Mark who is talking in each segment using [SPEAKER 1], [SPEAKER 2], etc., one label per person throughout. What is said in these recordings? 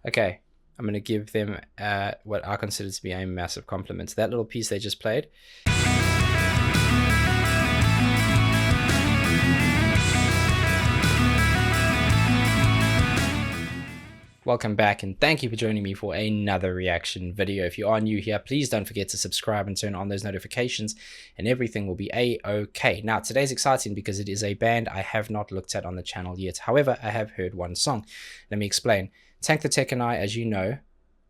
[SPEAKER 1] Okay, I'm going to give them what I consider to be a massive compliment. That little piece they just played. Welcome back, and thank you for joining me for another reaction video. If you are new here, please don't forget to subscribe and turn on those notifications, and everything will be a-okay. Now, today's exciting because it is a band I have not looked at on the channel yet. However, I have heard one song. Let me explain. Tank the Tech and I, as you know,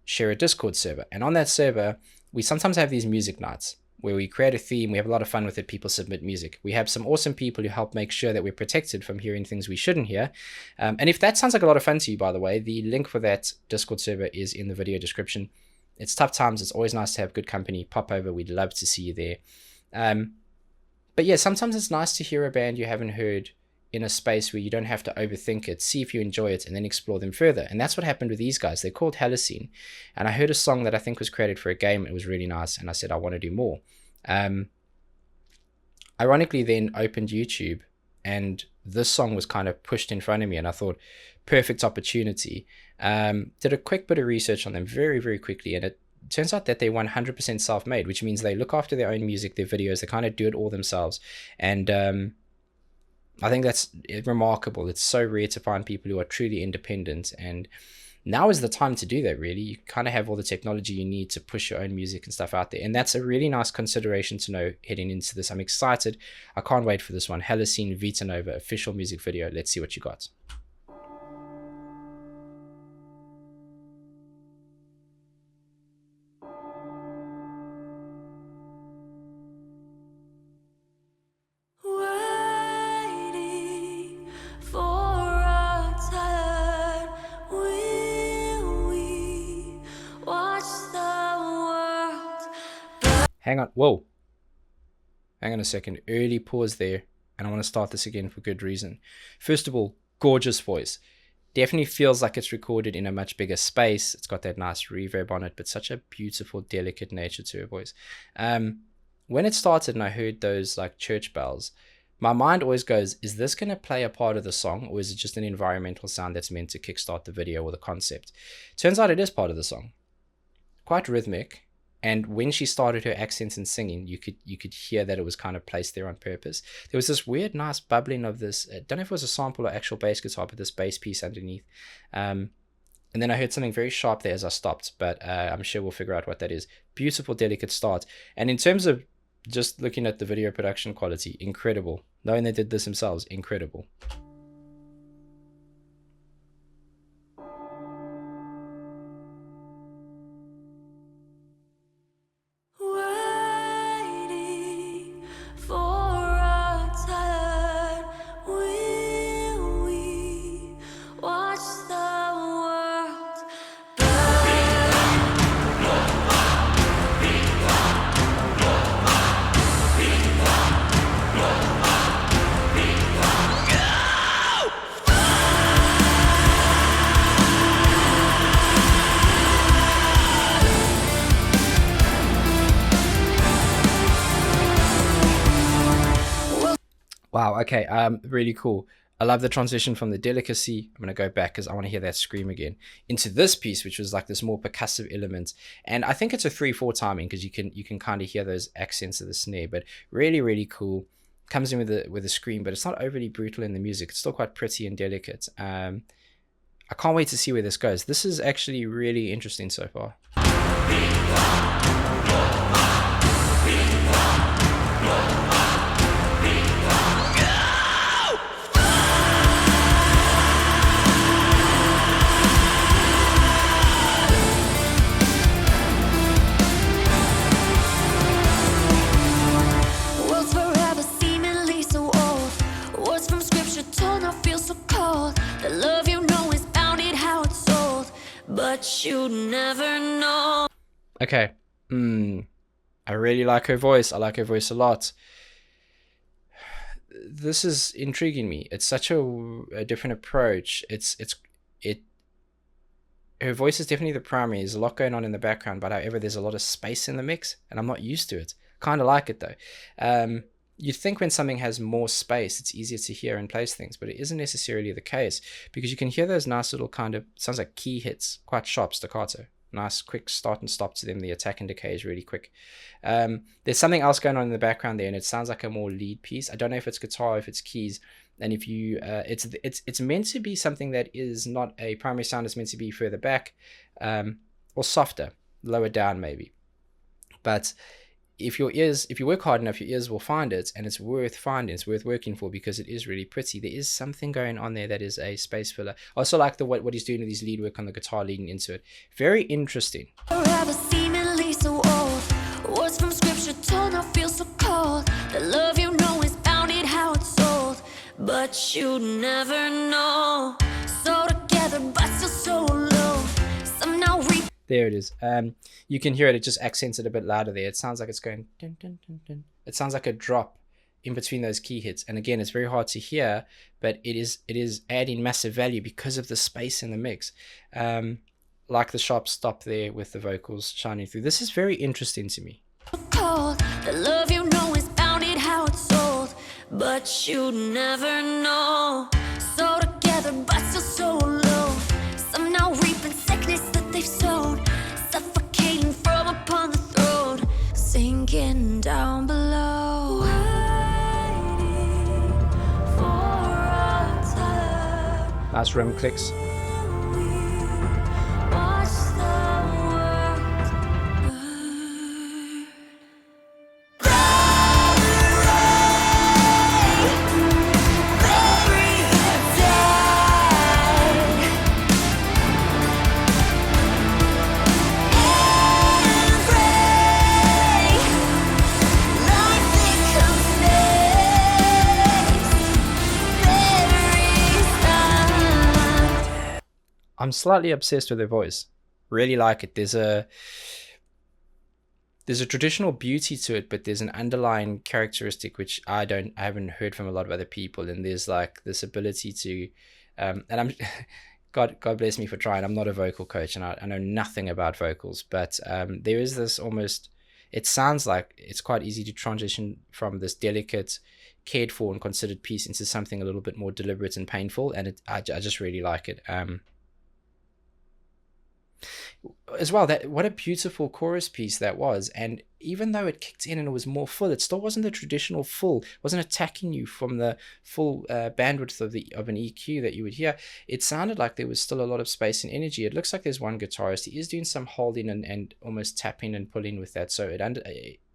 [SPEAKER 1] share a Discord server, and on that server, we sometimes have these music nights where we create a theme, we have a lot of fun with it, people submit music. We have some awesome people who help make sure that we're protected from hearing things we shouldn't hear. And if that sounds like a lot of fun to you, by the way, the link for that Discord server is in the video description. It's tough times, it's always nice to have good company. Pop over, we'd love to see you there. But yeah, sometimes it's nice to hear a band you haven't heard in a space where you don't have to overthink it, see if you enjoy it, and then explore them further. And that's what happened with these guys. They're called Halocene. And I heard a song that I think was created for a game. It was really nice, and I said, I want to do more. Ironically, then opened YouTube, and this song was kind of pushed in front of me, and I thought, perfect opportunity. Did a quick bit of research on them very, very quickly, and it turns out that they're 100% self-made, which means they look after their own music, their videos, they kind of do it all themselves. And I think that's remarkable. It's so rare to find people who are truly independent, and now is the time to do that, really. You kind of have all the technology you need to push your own music and stuff out there, and that's a really nice consideration to know heading into this. I'm excited. I can't wait for this one. Halocene Vita official music video. Let's see what you got. Hang on. Whoa. Hang on a second. Early pause there. And I want to start this again for good reason. First of all, gorgeous voice. Definitely feels like it's recorded in a much bigger space. It's got that nice reverb on it, but such a beautiful, delicate nature to her voice. When it started and I heard those like church bells, my mind always goes, is this going to play a part of the song, or is it just an environmental sound that's meant to kickstart the video or the concept? Turns out it is part of the song. Quite rhythmic. And when she started her accents and singing, you could hear that it was kind of placed there on purpose. There was this weird, nice bubbling of this. I don't know if it was a sample or actual bass guitar, but this bass piece underneath. And then I heard something very sharp there as I stopped, but I'm sure we'll figure out what that is. Beautiful, delicate start. And in terms of just looking at the video production quality, incredible. Knowing they did this themselves, incredible. Wow, okay, really cool. I love the transition from the delicacy. I'm going to go back because I want to hear that scream again into this piece, which was like this more percussive element. And I think it's a 3/4 timing because you can kind of hear those accents of the snare, but really, really cool. Comes in with a scream, but it's not overly brutal in the music. It's still quite pretty and delicate. I can't wait to see where this goes. This is actually really interesting so far. But you never know. Okay. I really like her voice. I like her voice a lot. This is intriguing me. It's such a different approach. Her voice is definitely the primary. There's a lot going on in the background, but however, there's a lot of space in the mix, and I'm not used to it. Kind of like it though. you'd think when something has more space, it's easier to hear and place things, but it isn't necessarily the case, because you can hear those nice little kind of, sounds like key hits, quite sharp staccato. Nice quick start and stop to them. The attack and decay is really quick. There's something else going on in the background there, and it sounds like a more lead piece. I don't know if it's guitar or if it's keys. And if you, it's meant to be something that is not a primary sound. It's meant to be further back, or softer, lower down maybe. But if you work hard enough, your ears will find it, and it's worth finding. It's worth working for, because it is really pretty. There is something going on there that is a space filler. I also like what he's doing with his lead work on the guitar leading into it. Very interesting.
[SPEAKER 2] Forever seemingly so old. Words from scripture told, I feel so cold. The love you know is bounded how it's sold, but you never know. So together but still so low. Some now reap.
[SPEAKER 1] There it is. You can hear it. It just accents it a bit louder there. It sounds like it's going dun, dun, dun, dun. It sounds like a drop in between those key hits. And again, it's very hard to hear, but it is adding massive value because of the space in the mix. Like the sharp stop there with the vocals shining through. This is very interesting to me.
[SPEAKER 2] Cold. The love you know is bounded how it's sold, but you never know. So together but still so low. Some now reaping sickness that they've sown, suffocating from upon the throne, sinking down below. Waiting for a time.
[SPEAKER 1] Nice rim clicks.
[SPEAKER 2] Watch the world
[SPEAKER 1] I'm slightly obsessed with their voice. Really like it. There's a traditional beauty to it, but there's an underlying characteristic which I haven't heard from a lot of other people. And there's like this ability to, and I'm, God bless me for trying. I'm not a vocal coach, and I know nothing about vocals, but there is this almost, it sounds like it's quite easy to transition from this delicate, cared for and considered piece into something a little bit more deliberate and painful. And I just really like it. As well, that what a beautiful chorus piece that was. And even though it kicked in and it was more full, it still wasn't the traditional full. It wasn't attacking you from the full bandwidth of an EQ that you would hear. It sounded like there was still a lot of space and energy. It looks like there's one guitarist. He is doing some holding and almost tapping and pulling with that. So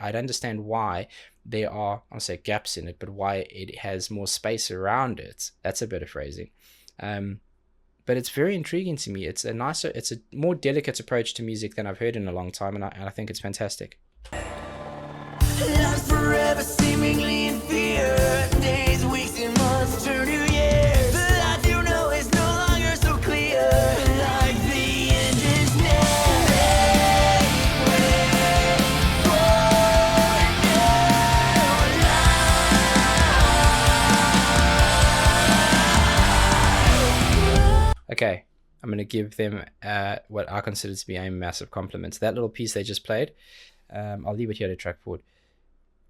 [SPEAKER 1] I'd understand why there are, I'll say gaps in it, but why it has more space around it. That's a better phrasing. But it's very intriguing to me. It's a more delicate approach to music than I've heard in a long time, and I think it's fantastic.
[SPEAKER 3] Lost forever, seemingly in fear. Days, weeks, and months turn to years. The life you know is no longer so clear. Like the end is near. Wait for no life.
[SPEAKER 1] Okay, I'm going to give them what I consider to be a massive compliment. That little piece they just played, I'll leave it here to track forward.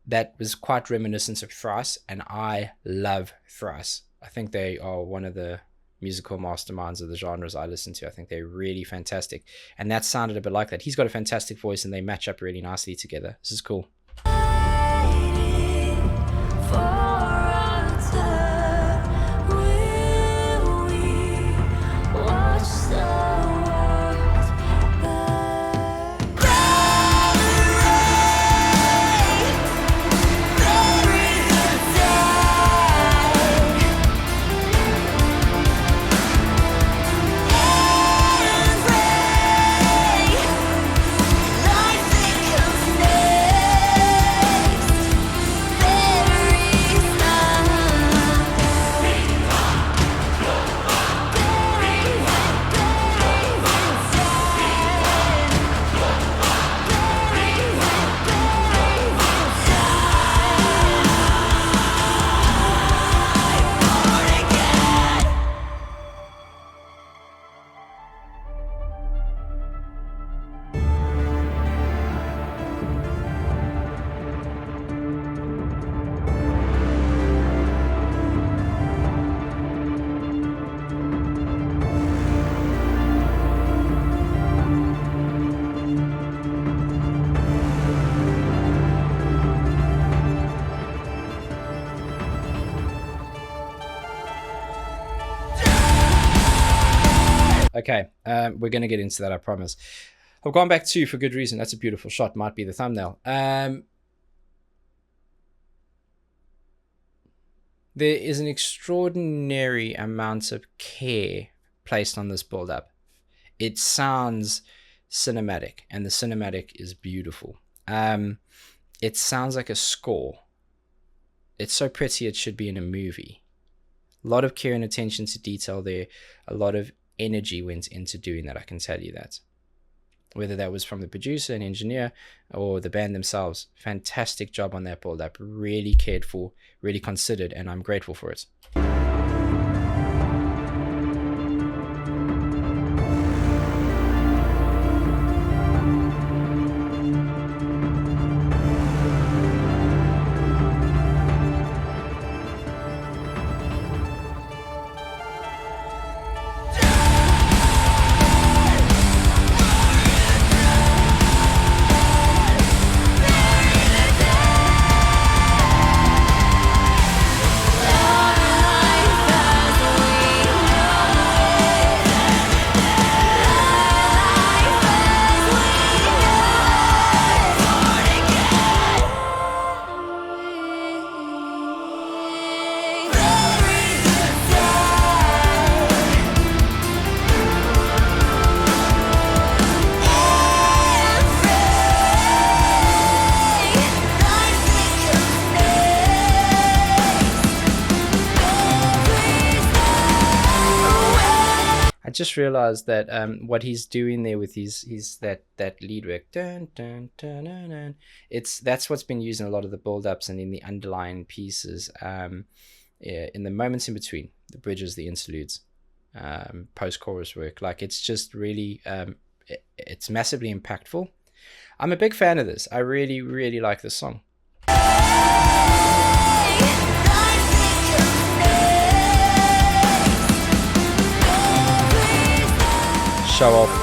[SPEAKER 1] That was quite reminiscent of Thrice, and I love Thrice. I think they are one of the musical masterminds of the genres I listen to. I think they're really fantastic. And that sounded a bit like that. He's got a fantastic voice, and they match up really nicely together. This is cool. Okay, we're going to get into that, I promise. I've gone back to for good reason. That's a beautiful shot. Might be the thumbnail. There is an extraordinary amount of care placed on this build-up. It sounds cinematic, and the cinematic is beautiful. It sounds like a score. It's so pretty it should be in a movie. A lot of care and attention to detail there. A lot of energy went into doing that, I can tell you that. Whether that was from the producer and engineer or the band themselves. Fantastic job on that build-up. Really cared for, really considered, and I'm grateful for it. Just realized that what he's doing there with his that lead work, dun, dun, dun, dun, dun, that's what's been used in a lot of the build-ups and in the underlying pieces, in the moments in between the bridges, the interludes, post-chorus work. Like, it's just really it's massively impactful. I'm a big fan of this. I really, really like this song. Show off.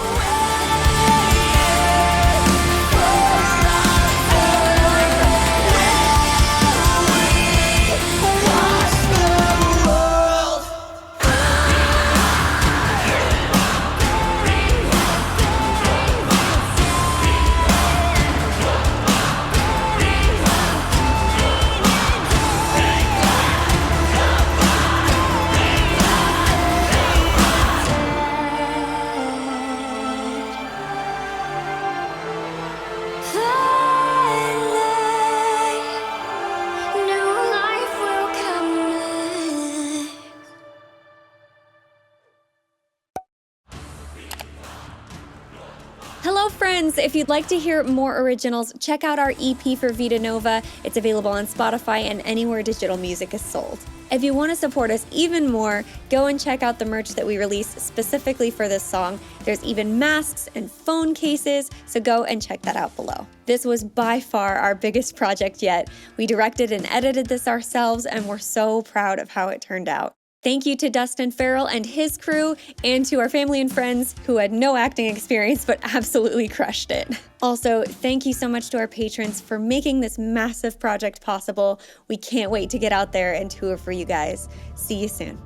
[SPEAKER 4] Hello friends! If you'd like to hear more originals, check out our EP for Vita Nova. It's available on Spotify and anywhere digital music is sold. If you want to support us even more, go and check out the merch that we released specifically for this song. There's even masks and phone cases, so go and check that out below. This was by far our biggest project yet. We directed and edited this ourselves, and we're so proud of how it turned out. Thank you to Dustin Farrell and his crew, and to our family and friends who had no acting experience but absolutely crushed it. Also, thank you so much to our patrons for making this massive project possible. We can't wait to get out there and tour for you guys. See you soon.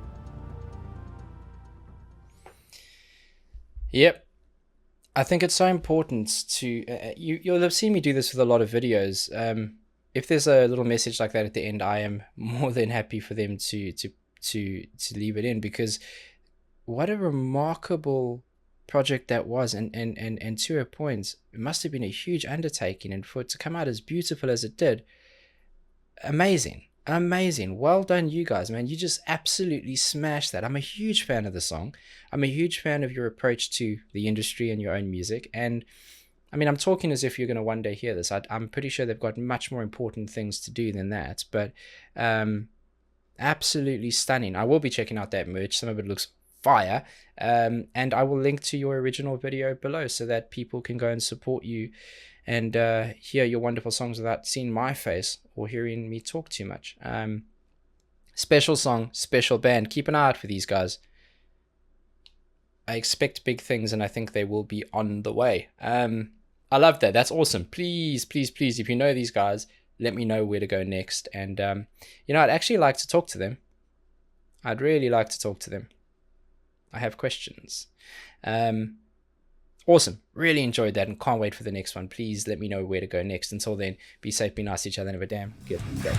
[SPEAKER 1] Yep. I think it's so important to... you'll have seen me do this with a lot of videos. If there's a little message like that at the end, I am more than happy for them to leave it in, because what a remarkable project that was, and to a point, it must have been a huge undertaking, and for it to come out as beautiful as it did, amazing. Well done, you guys, man. You just absolutely smashed that. I'm a huge fan of the song. I'm a huge fan of your approach to the industry and your own music, and I mean, I'm talking as if you're going to one day hear this. I'm pretty sure they've got much more important things to do than that, but absolutely stunning. I will be checking out that merch. Some of it looks fire, and I will link to your original video below so that people can go and support you and hear your wonderful songs without seeing my face or hearing me talk too much. Special song, special band. Keep an eye out for these guys. I expect big things, and I think they will be on the way. I love that. That's awesome. Please, please, please, if you know these guys, let me know where to go next. And, I'd actually like to talk to them. I'd really like to talk to them. I have questions. Awesome. Really enjoyed that and can't wait for the next one. Please let me know where to go next. Until then, be safe, be nice to each other, and have a damn good day.